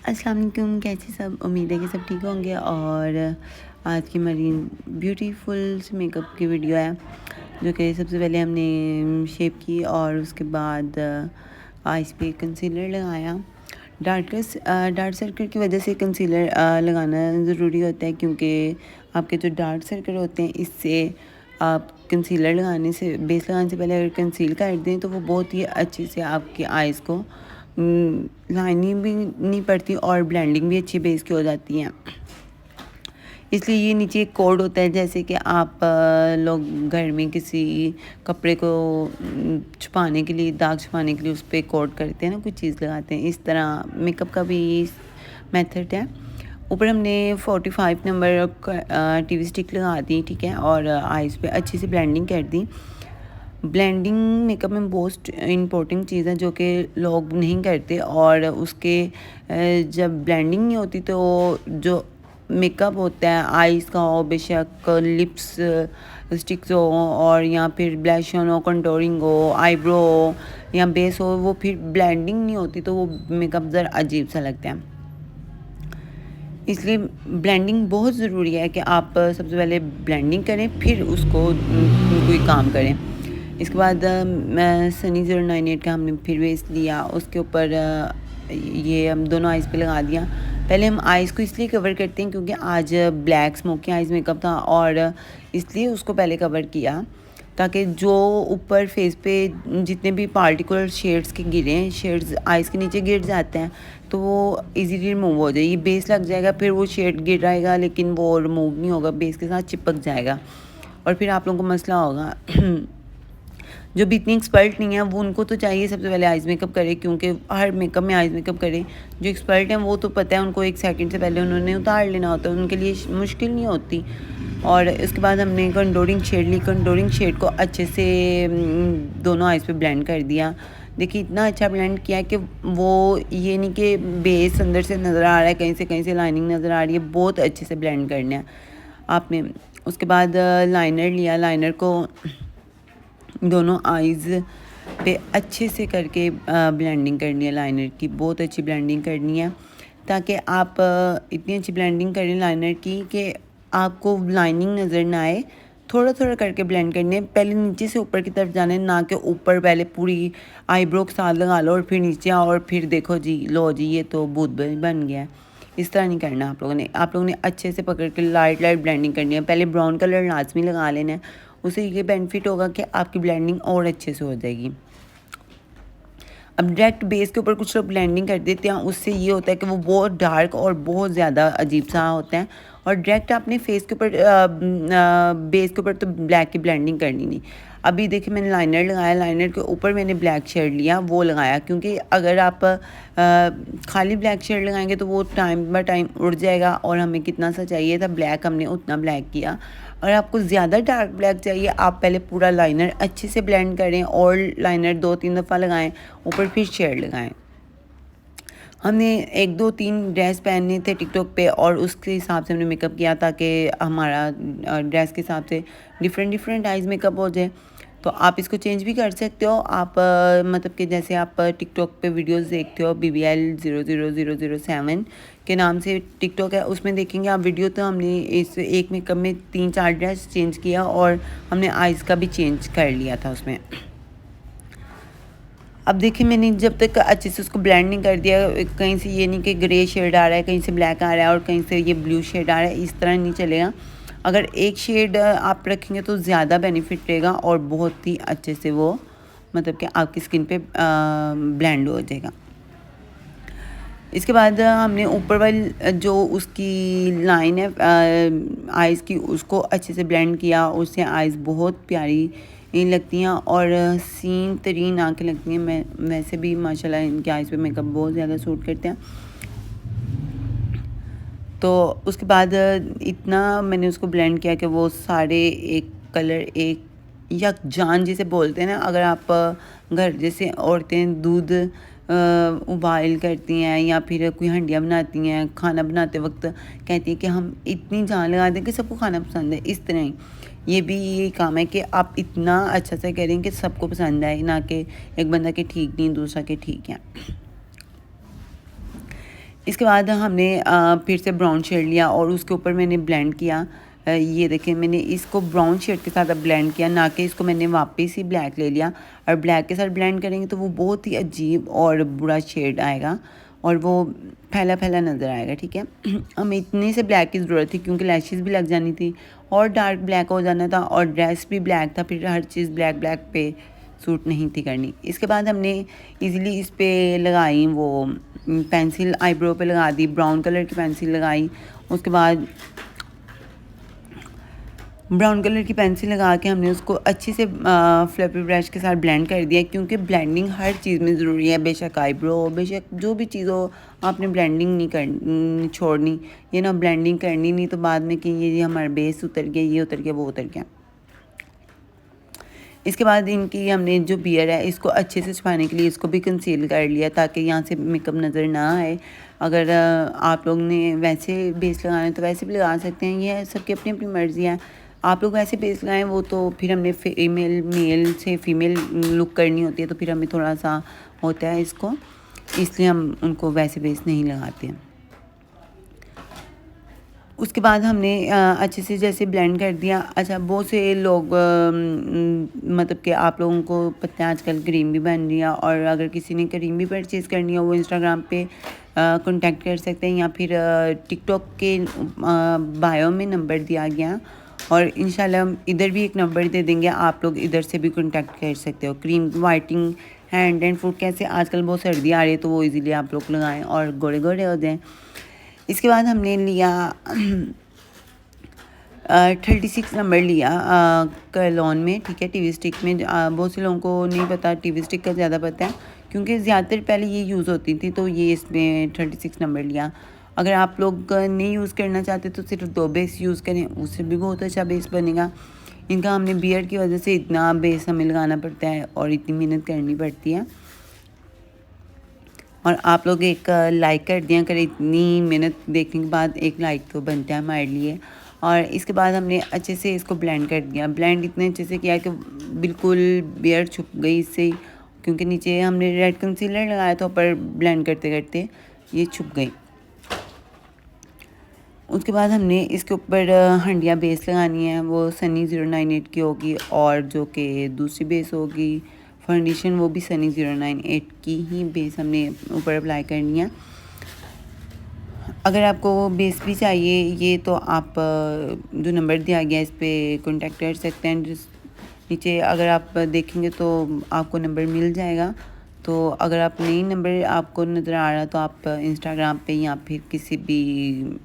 अस्सलाम वालेकुम, कैसे सब। उम्मीद है कि सब ठीक होंगे। और आज की हमारी ब्यूटीफुल सी मेकअप की वीडियो है, जो कि सबसे पहले हमने शेप की और उसके बाद आइज़ पे कंसीलर लगाया। डार्क सर्कल की वजह से कंसीलर लगाना ज़रूरी होता है, क्योंकि आपके जो डार्क सर्कल होते हैं, इससे आप कंसीलर लगाने से, बेस लगाने से पहले अगर कंसील कर दें तो वो बहुत ही अच्छे से आपकी आइज़ को लाइनिंग भी नहीं पड़ती और ब्लेंडिंग भी अच्छी बेस की हो जाती है। इसलिए ये नीचे एक कोड होता है, जैसे कि आप लोग घर में किसी कपड़े को छुपाने के लिए, दाग छुपाने के लिए उस पर कोड करते हैं ना, कुछ चीज़ लगाते हैं। इस तरह मेकअप का भी मेथड है। ऊपर हमने 45 नंबर टीवी स्टिक लगा दी, ठीक है, और आइज़ पे अच्छी सी ब्लेंडिंग कर दी। ब्लेंडिंग मेकअप में बहुत इम्पोर्टेंट चीज़ है, जो कि लोग नहीं करते। और उसके जब ब्लेंडिंग नहीं होती तो जो मेकअप होता है, आइज़ का हो, बेशक लिप्स स्टिक्स हो, और या फिर ब्लश हो, कंटोरिंग हो, आईब्रो हो या बेस हो, वो फिर ब्लेंडिंग नहीं होती तो वो मेकअप ज़रा अजीब सा लगता है। इसलिए ब्लेंडिंग बहुत ज़रूरी है कि आप सबसे पहले ब्लेंडिंग करें, फिर उसको कोई काम करें। इसके बाद सनी 098 का हमने फिर बेस लिया, उसके ऊपर ये हम दोनों आइज़ पे लगा दिया। पहले हम आइज़ को इसलिए कवर करते हैं क्योंकि आज ब्लैक स्मोकी आइज़ मेकअप था, और इसलिए उसको पहले कवर किया, ताकि जो ऊपर फेस पे जितने भी पार्टिकुलर शेड्स के गिरे, शेड्स आइज़ के नीचे गिर जाते हैं, तो वो इजीली रिमूव हो जाए। ये बेस लग जाएगा, फिर वो शेड गिर जाएगा, लेकिन वो रिमूव नहीं होगा, बेस के साथ चिपक जाएगा और फिर आप लोगों को मसला होगा। जो भी इतनी एक्सपर्ट नहीं है, वो उनको तो चाहिए सबसे पहले आइज़ मेकअप करे, क्योंकि हर मेकअप में आइज़ मेकअप करे। जो एक्सपर्ट हैं वो तो पता है, उनको 1 सेकंड से पहले उन्होंने उतार लेना होता है, उनके लिए मुश्किल नहीं होती। और इसके बाद हमने कंटूरिंग शेड ली। कंटूरिंग शेड को अच्छे से दोनों आइज़ पे ब्लेंड कर दिया। देखिए इतना अच्छा ब्लेंड किया कि वो ये नहीं कि बेस अंदर से नज़र आ रहा है, कहीं से लाइनिंग नज़र आ रही है। बहुत अच्छे से ब्लेंड करना है आपने। उसके बाद लाइनर लिया। लाइनर को दोनों आइज़ पे अच्छे से करके ब्लेंडिंग करनी है। लाइनर की बहुत अच्छी ब्लेंडिंग करनी है, ताकि आप इतनी अच्छी ब्लेंडिंग करें लाइनर की कि आपको लाइनिंग नज़र ना आए। थोड़ा थोड़ा करके ब्लेंड करने, पहले नीचे से ऊपर की तरफ जाने, ना कि ऊपर पहले पूरी आईब्रो के साथ लगा लो और फिर नीचे आओ और फिर देखो जी, लो जी ये तो भूत बन गया है। इस तरह नहीं करना आप लोगों ने अच्छे से पकड़ के लाइट ब्लेंडिंग करनी है। पहले ब्राउन कलर लाजमी लगा लेना है, उससे ये बेनिफिट होगा कि आपकी ब्लेंडिंग और अच्छे से हो जाएगी। अब डायरेक्ट बेस के ऊपर कुछ लोग ब्लेंडिंग कर देते हैं, उससे ये होता है कि वो बहुत डार्क और बहुत ज़्यादा अजीब सा होता है। और डायरेक्ट आपने फेस के ऊपर बेस के ऊपर तो ब्लैक की ब्लेंडिंग करनी नहीं। अभी देखिए मैंने लाइनर लगाया, लाइनर के ऊपर मैंने ब्लैक शेड लिया, वो लगाया, क्योंकि अगर आप खाली ब्लैक शेड लगाएंगे तो वो टाइम बाय टाइम उड़ जाएगा, और हमें कितना सा चाहिए था ब्लैक, हमने उतना ब्लैक किया। और आपको ज़्यादा डार्क ब्लैक चाहिए, आप पहले पूरा लाइनर अच्छे से ब्लेंड करें और लाइनर 2-3 दफ़ा लगाएं, ऊपर फिर शेड लगाएं। हमने 1-2-3 ड्रेस पहने थे टिकटॉक पे, और उसके हिसाब से हमने मेकअप किया, ताकि हमारा ड्रेस के हिसाब से डिफरेंट आइज़ मेकअप हो जाए। तो आप इसको चेंज भी कर सकते हो। आप मतलब कि जैसे आप टिकटॉक पे वीडियोस देखते हो, BBL 00007 के नाम से टिकटॉक है, उसमें देखेंगे आप वीडियो। तो हमने इस एक मेकअप में 3-4 ड्रेस चेंज किया, और हमने आइज़ का भी चेंज कर लिया था उसमें। अब देखिए मैंने जब तक अच्छे से उसको ब्लेंड नहीं कर दिया, कहीं से ये नहीं कि ग्रे शेड आ रहा है, कहीं से ब्लैक आ रहा है और कहीं से ये ब्लू शेड आ रहा है, इस तरह नहीं चलेगा। अगर एक शेड आप रखेंगे तो ज़्यादा बेनिफिट रहेगा, और बहुत ही अच्छे से वो मतलब कि आपकी स्किन पे ब्लेंड हो जाएगा। इसके बाद हमने ऊपर वाली जो उसकी लाइन है आइज़ की, उसको अच्छे से ब्लेंड किया। उससे आइज़ बहुत प्यारी लगती हैं और सीन तरीन आंखें लगती हैं। मैं वैसे भी माशाल्लाह इनके आइज़ पे मेकअप बहुत ज़्यादा सूट करते हैं। तो उसके बाद इतना मैंने उसको ब्लेंड किया कि वो सारे एक कलर, एक यकजान जिसे बोलते हैं ना। अगर आप घर जैसे औरतें दूध उबाल करती हैं, या फिर कोई हंडिया बनाती हैं, खाना बनाते वक्त कहती हैं कि हम इतनी जान लगा दें कि सबको खाना पसंद है, इस तरह ही ये भी यही काम है कि आप इतना अच्छा से करें कि सबको पसंद आए, ना कि एक बंदा के ठीक नहीं दूसरा के ठीक है। इसके बाद हमने फिर से ब्राउन शेड लिया और उसके ऊपर मैंने ब्लेंड किया। ये देखिए मैंने इसको ब्राउन शेड के साथ अब ब्लेंड किया, ना कि इसको मैंने वापस ही ब्लैक ले लिया। और ब्लैक के साथ ब्लेंड करेंगे तो वो बहुत ही अजीब और बुरा शेड आएगा और वो फैला फैला नज़र आएगा, ठीक है। हमें इतने से ब्लैक की ज़रूरत थी क्योंकि लैशेज़ भी लग जानी थी और डार्क ब्लैक हो जाना था और ड्रेस भी ब्लैक था, फिर हर चीज़ ब्लैक ब्लैक पे सूट नहीं थी करनी। इसके बाद हमने इजीली इस पे लगाई वो पेंसिल, आईब्रो पे लगा दी, ब्राउन कलर की पेंसिल लगाई। उसके बाद ब्राउन कलर की पेंसिल लगा के हमने उसको अच्छे से फ्लफी ब्रश के साथ ब्लेंड कर दिया, क्योंकि ब्लेंडिंग हर चीज़ में ज़रूरी है। बेशक आईब्रो, बेशक जो भी चीज़ हो, आपने ब्लेंडिंग नहीं कर छोड़नी। ये ना ब्लेंडिंग करनी नहीं तो बाद में कि ये हमारा बेस उतर गया, ये उतर गया, वो उतर गया। इसके बाद इनकी हमने जो बियर है इसको अच्छे से छुपाने के लिए इसको भी कंसील कर लिया ताकि यहाँ से मेकअप नज़र ना आए। अगर आप लोग ने वैसे बेस लगाना है तो वैसे भी लगा सकते हैं, ये सबकी अपनी अपनी मर्ज़ी है। आप लोग वैसे बेस लगाएं, वो तो फिर हमने मेल से फीमेल लुक करनी होती है तो फिर हमें थोड़ा सा होता है इसको, इसलिए हम उनको वैसे बेस नहीं लगाते हैं। उसके बाद हमने अच्छे से जैसे ब्लेंड कर दिया। अच्छा, बहुत से लोग मतलब कि आप लोगों को पता है आजकल क्रीम भी बन रही है और अगर किसी ने क्रीम भी परचेज़ करनी है वो इंस्टाग्राम पे कांटेक्ट कर सकते हैं या फिर टिकटॉक के बायो में नंबर दिया गया और इंशाल्लाह हम इधर भी एक नंबर दे देंगे, आप लोग इधर से भी कांटेक्ट कर सकते हो। Cream whiting hand and foot, कैसे आजकल बहुत सर्दी आ रही है तो वो इजीली आप लोग लगाएं और गोरे गोरे हो जाएं। इसके बाद हमने लिया 36 नंबर लिया करलॉन में, ठीक है, टीवी स्टिक में। बहुत से लोगों को नहीं पता, टीवी स्टिक का ज़्यादा पता है क्योंकि ज़्यादातर पहले ये यूज़ होती थी, तो ये इसमें 36 नंबर लिया। अगर आप लोग नहीं यूज़ करना चाहते तो सिर्फ 2 बेस यूज़ करें, उससे भी बहुत अच्छा बेस बनेगा। इनका हमने बियर्ड की वजह से इतना बेस हमें लगाना पड़ता है और इतनी मेहनत करनी पड़ती है। और आप लोग एक लाइक कर दिया करें, इतनी मेहनत देखने के बाद एक लाइक तो बनता है हमारे लिए। और इसके बाद हमने अच्छे से इसको ब्लेंड कर दिया। ब्लेंड इतने अच्छे से किया कि बिल्कुल बियर्ड छुप गई इससे, क्योंकि नीचे हमने रेड कंसीलर लगाया था, ऊपर ब्लेंड करते करते ये छुप गई। उसके बाद हमने इसके ऊपर हंडिया बेस लगानी है, वो सनी 098 की होगी और जो कि दूसरी बेस होगी फाउंडेशन वो भी सनी 098 की ही बेस हमने ऊपर अप्लाई करनी है। अगर आपको बेस भी चाहिए ये तो आप जो नंबर दिया गया इस पर कॉन्टेक्ट कर सकते हैं। नीचे अगर आप देखेंगे तो आपको नंबर मिल जाएगा। तो अगर आप नई नंबर आपको नज़र आ रहा तो आप इंस्टाग्राम पे या फिर किसी भी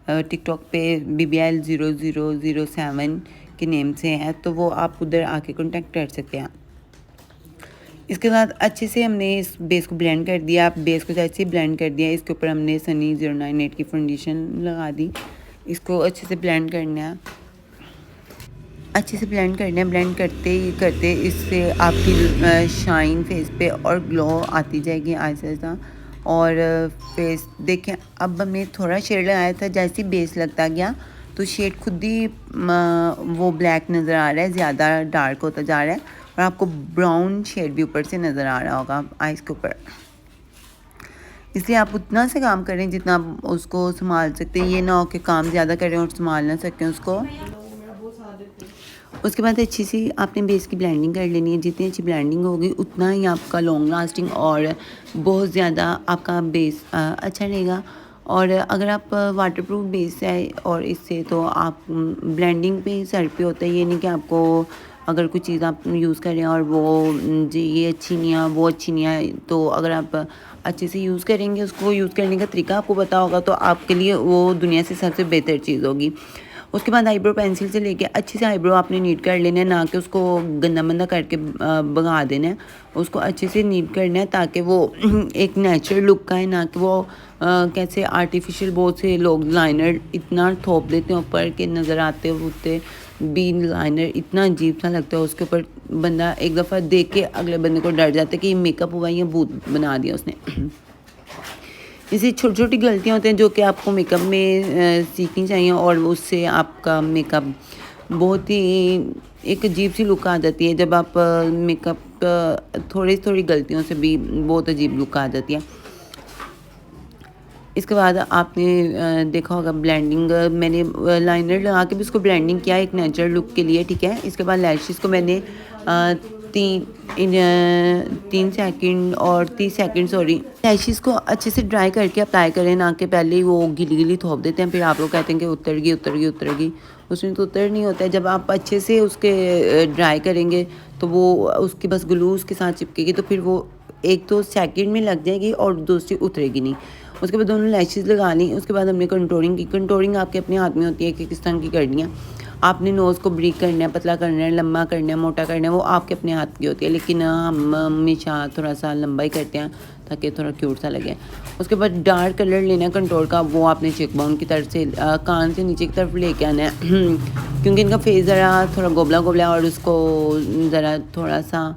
टिकटॉक पे BBL 0007 के नेम से है तो वो आप उधर आके कांटेक्ट कर सकते हैं। इसके बाद अच्छे से हमने इस बेस को ब्लेंड कर दिया। बेस को जैसे ही ब्लेंड कर दिया इसके ऊपर हमने सनी 098 की फाउंडेशन लगा दी। इसको अच्छे से ब्लेंड करना है, अच्छे से ब्लेंड करना है। ब्लेंड करते ही करते इससे आपकी शाइन फेस पे और ग्लो आती जाएगी आहिस्ता आहिस्ता। और फेस देखें, अब हमने थोड़ा शेड लगाया था, जैसे ही बेस लगता गया तो शेड खुद ही वो ब्लैक नज़र आ रहा है, ज़्यादा डार्क होता जा रहा है और आपको ब्राउन शेड भी ऊपर से नज़र आ रहा होगा आइज़ के ऊपर। इसलिए आप उतना से काम करें जितना आप उसको संभाल सकते हैं, ये ना हो कि काम ज़्यादा करें और संभाल ना सकें उसको। उसके बाद अच्छी सी आपने बेस की ब्लेंडिंग कर लेनी है। जितनी अच्छी ब्लेंडिंग होगी उतना ही आपका लॉन्ग लास्टिंग और बहुत ज़्यादा आपका बेस अच्छा रहेगा। और अगर आप वाटरप्रूफ बेस है और इससे तो आप ब्लेंडिंग पे सर पे होता है, ये नहीं कि आपको अगर कोई चीज़ आप यूज़ करें और वो जी ये अच्छी नहीं है वो अच्छी नहीं है, तो अगर आप अच्छे से यूज़ करेंगे, उसको यूज़ करने का तरीका आपको पता होगा तो आपके लिए वो दुनिया से सबसे बेहतर चीज़ होगी। उसके बाद आईब्रो पेंसिल से लेके अच्छे से आईब्रो आपने नीट कर लेना है, ना कि उसको गंदा मंदा करके भगा देना है। उसको अच्छे से नीट करना है ताकि वो एक नेचुरल लुक का है, ना कि वो कैसे आर्टिफिशियल। बहुत से लोग लाइनर इतना थोप देते हैं ऊपर के नज़र आते होते भी लाइनर इतना अजीब सा लगता है, उसके ऊपर बंदा एक दफ़ा देख के अगले बंदे को डर जाता है कि ये मेकअप हुआ या भूत बना दिया उसने। इसी छोटी छोटी गलतियाँ होती हैं जो कि आपको मेकअप में सीखनी चाहिए और उससे आपका मेकअप बहुत ही एक अजीब सी लुक आ जाती है। जब आप मेकअप थोड़ी थोड़ी गलतियों से भी बहुत अजीब लुक आ जाती है। इसके बाद आपने देखा होगा ब्लेंडिंग, मैंने लाइनर लगा के भी उसको ब्लेंडिंग किया एक नेचुरल लुक के लिए, ठीक है। इसके बाद लैशेस को मैंने 3 सेकंड और 30 सेकंड सॉरी लैशेस को अच्छे से ड्राई करके अप्लाई करें, ना कि पहले ही वो गिली गिली थोप देते हैं, फिर आप लोग कहते हैं कि उतर गई उतर गई उतर गई। उसमें तो उतर नहीं होता है। जब आप अच्छे से उसके ड्राई करेंगे तो वो उसकी बस ग्लू उसके साथ चिपकेगी, तो फिर वो 1-2 सेकंड में लग जाएगी और दूसरी उतरेगी नहीं। उसके बाद दोनों लैशेस लगा ली। उसके बाद हमने कंटूरिंग की। कंटूरिंग आपके अपने हाथ में होती है कि किस तरह की करनी है। आपने नोज़ को ब्रीक करना है, पतला करना है, लंबा करना है, मोटा करना है, वो आपके अपने हाथ की होती है, लेकिन हम हमेशा थोड़ा सा लंबा ही करते हैं ताकि थोड़ा क्यूट सा लगे। उसके बाद डार्क कलर लेना है कंटूर का, वो आपने चेकबाउन की तरफ से कान से नीचे की तरफ लेके आना है क्योंकि इनका फेस ज़रा थोड़ा गोबला गोबला और उसको ज़रा थोड़ा सा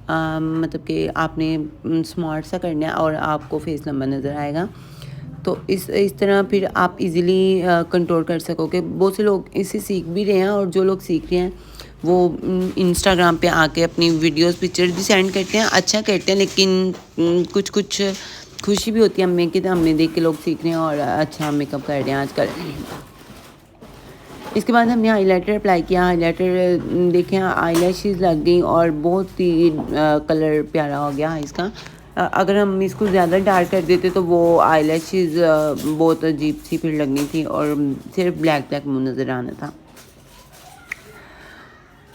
मतलब कि आपने स्मार्ट सा करना है और आपको फेस लंबा नज़र आएगा। तो इस तरह फिर आप इजीली कंट्रोल कर सकोगे। बहुत से लोग इसे सीख भी रहे हैं और जो लोग सीख रहे हैं वो इंस्टाग्राम पे आके अपनी वीडियोस पिक्चर भी सेंड करते हैं, अच्छा करते हैं, लेकिन कुछ कुछ खुशी भी होती है हमें कि हमने देख के लोग सीख रहे हैं और अच्छा मेकअप कर रहे हैं आजकल। इसके बाद हमने हाइलाइटर अप्लाई किया। हाइलाइटर देखें आईलैशेस लग गई और बहुत ही कलर प्यारा हो गया इसका। अगर हम इसको ज़्यादा डार्क कर देते तो वो आईलैशेस बहुत अजीब सी फिर लगनी थी और सिर्फ ब्लैक ब्लैक मुँह नज़र आना था।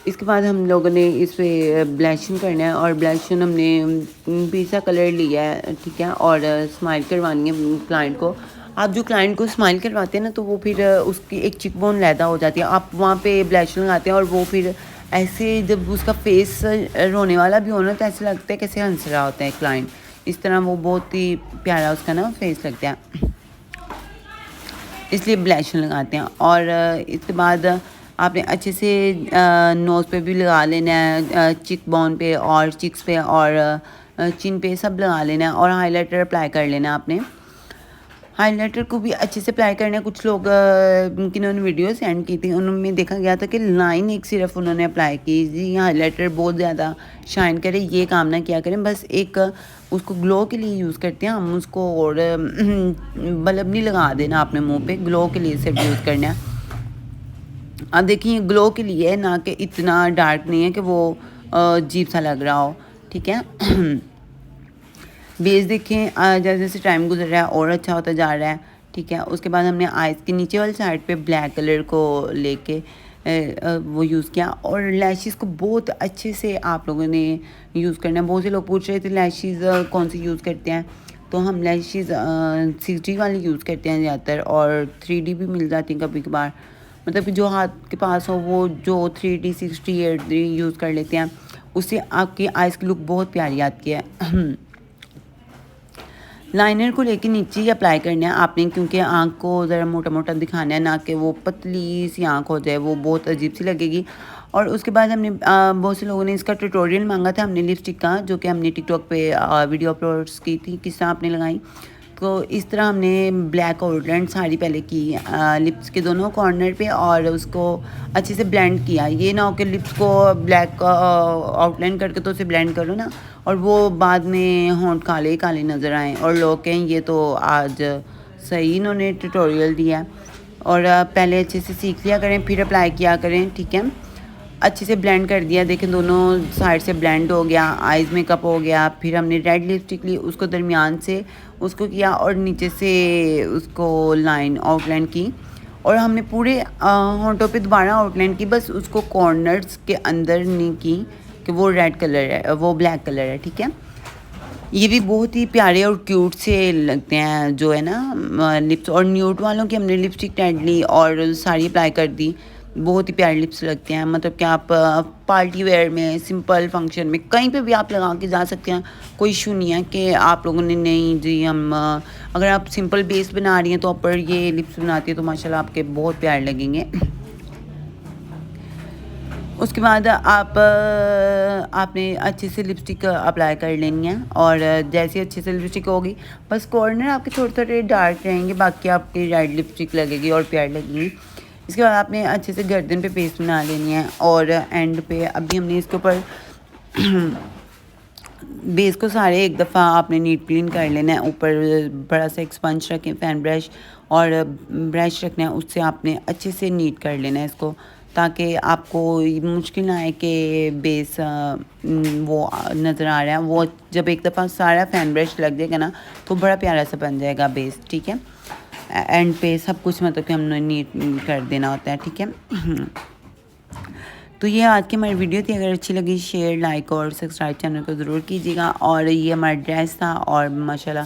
इसके बाद हम लोगों ने इस पर ब्लैशिंग करना है और ब्लैशिंग हमने पीसा कलर लिया है, ठीक है, और स्माइल करवानी है क्लाइंट को। आप जो क्लाइंट को स्माइल करवाते हैं ना तो वो फिर उसकी एक चिकबोन लैदा हो जाती है, आप वहाँ पे ब्लश लगाते हैं और वो फिर ऐसे जब उसका फेस रोने वाला भी होना तो ऐसे लगता है कैसे हंस रहा होता है क्लाइंट, इस तरह वो बहुत ही प्यारा उसका ना फेस लगता है, इसलिए ब्लश लगाते हैं। और इसके बाद आपने अच्छे से नोज़ पे भी लगा लेना है, चिक बोन पे और चिक्स पे और चिन पे सब लगा लेना है और हाइलाइटर अप्लाई कर लेना है। आपने हाइलाइटर को भी अच्छे से अप्लाई करना है। कुछ लोग जिन्होंने वीडियो सेंड की थी उनमें देखा गया था कि लाइन एक सिर्फ उन्होंने अप्लाई की, जी हाइलाइटर बहुत ज़्यादा शाइन करे ये काम ना किया करें, बस एक उसको ग्लो के लिए यूज़ करते हैं हम उसको, और बल्ब नहीं लगा देना आपने मुंह पे, ग्लो के लिए सिर्फ यूज़ करना है। अब देखिए ग्लो के लिए है, ना कि इतना डार्क नहीं है कि वो अजीब सा लग रहा हो, ठीक है। बेस देखें जैसे जैसे टाइम गुजर रहा है और अच्छा होता जा रहा है, ठीक है। उसके बाद हमने आइज़ के नीचे वाली साइड पे ब्लैक कलर को लेके वो यूज़ किया और लैशेस को बहुत अच्छे से आप लोगों ने यूज़ करना है। बहुत से लोग पूछ रहे थे लैशेस कौन सी यूज़ करते हैं, तो हम लैशेस 6D वाली यूज़ करते हैं ज़्यादातर, और 3D भी मिल जाती हैं कभी कभार, मतलब कि जो हाथ के पास हो वो जो 3D 60 8D यूज़ कर लेते हैं, उससे आपकी आइज़ की लुक बहुत प्यारी आती है। लाइनर को लेके नीचे ही अप्लाई करना है आपने, क्योंकि आँख को ज़रा मोटा मोटा दिखाना है, ना कि वो पतली सी आँख हो जाए, वो बहुत अजीब सी लगेगी। और उसके बाद हमने बहुत से लोगों ने इसका ट्यूटोरियल मांगा था हमने लिपस्टिक का, जो कि हमने टिकटॉक पे वीडियो अपलोड्स की थी, किस तरह आपने लगाई। तो इस तरह हमने ब्लैक आउटलाइन साड़ी पहले की लिप्स के दोनों कॉर्नर पे और उसको अच्छे से ब्लेंड किया। ये ना हो कि लिप्स को ब्लैक आउटलाइन करके तो उसे ब्लेंड करो ना और वो बाद में होंठ काले काले नज़र आए और लोग कहें ये तो आज सही इन्होंने ट्यूटोरियल दिया है। और पहले अच्छे से सीख लिया करें फिर अप्लाई किया करें, ठीक है। अच्छे से ब्लेंड कर दिया, देखें दोनों साइड से ब्लेंड हो गया, आइज़ मेकअप हो गया। फिर हमने रेड लिपस्टिक ली, उसको दरमियान से उसको किया और नीचे से उसको लाइन आउटलाइन की और हमने पूरे होंठों पे दोबारा आउटलाइन की, बस उसको कॉर्नर्स के अंदर नहीं की कि वो रेड कलर है वो ब्लैक कलर है, ठीक है। ये भी बहुत ही प्यारे और क्यूट से लगते हैं जो है ना लिप्स। और न्यूड वालों की हमने लिपस्टिक टैड ली और साड़ी अप्लाई कर दी, बहुत ही प्यारे लिप्स लगते हैं, मतलब कि आप पार्टी वेयर में सिंपल फंक्शन में कहीं पे भी आप लगा के जा सकते हैं, कोई इशू नहीं है कि आप लोगों ने नहीं जी हम अगर आप सिंपल बेस बना रही हैं तो ऊपर ये लिप्स बनाती है तो माशाल्लाह आपके बहुत प्यारे लगेंगे। उसके बाद आपने अच्छे से लिपस्टिक अप्लाई कर लेनी है और जैसे अच्छे से लिपस्टिक होगी बस कॉर्नर आपके थोड़े थोड़े डार्क रहेंगे, बाकी आपकी रेड लिपस्टिक लगेगी और प्यारी लगेगी। इसके बाद आपने अच्छे से गर्दन पे पेस्ट बना लेनी है और एंड पे अभी हमने इसके ऊपर बेस को सारे एक दफ़ा आपने नीट क्लीन कर लेना है। ऊपर बड़ा सा एक स्पंज रखें, फैन ब्रश और ब्रश रखना है, उससे आपने अच्छे से नीट कर लेना है इसको, ताकि आपको मुश्किल ना आए कि बेस वो नज़र आ रहा है। वो जब एक दफ़ा सारा फैन ब्रश लग जाएगा ना तो बड़ा प्यारा सा बन जाएगा बेस, ठीक है। एंड पे सब कुछ मतलब कि हमने नीट कर देना होता है, ठीक है। तो ये आज की हमारी वीडियो थी। अगर अच्छी लगी शेयर, लाइक और सब्सक्राइब चैनल को ज़रूर कीजिएगा। और ये हमारा ड्रेस था और माशाल्लाह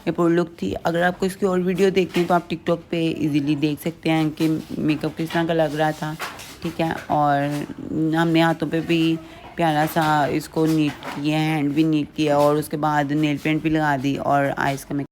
ये पूरी लुक थी। अगर आपको इसकी और वीडियो देखनी है तो आप टिकटॉक पे इजीली देख सकते हैं कि मेकअप किस तरह का लग रहा था, ठीक है। और हमने हाथों पे भी प्यारा सा इसको नीट किया, हैंड भी नीट किया और उसके बाद नेल पेंट भी लगा दी और आइज़ का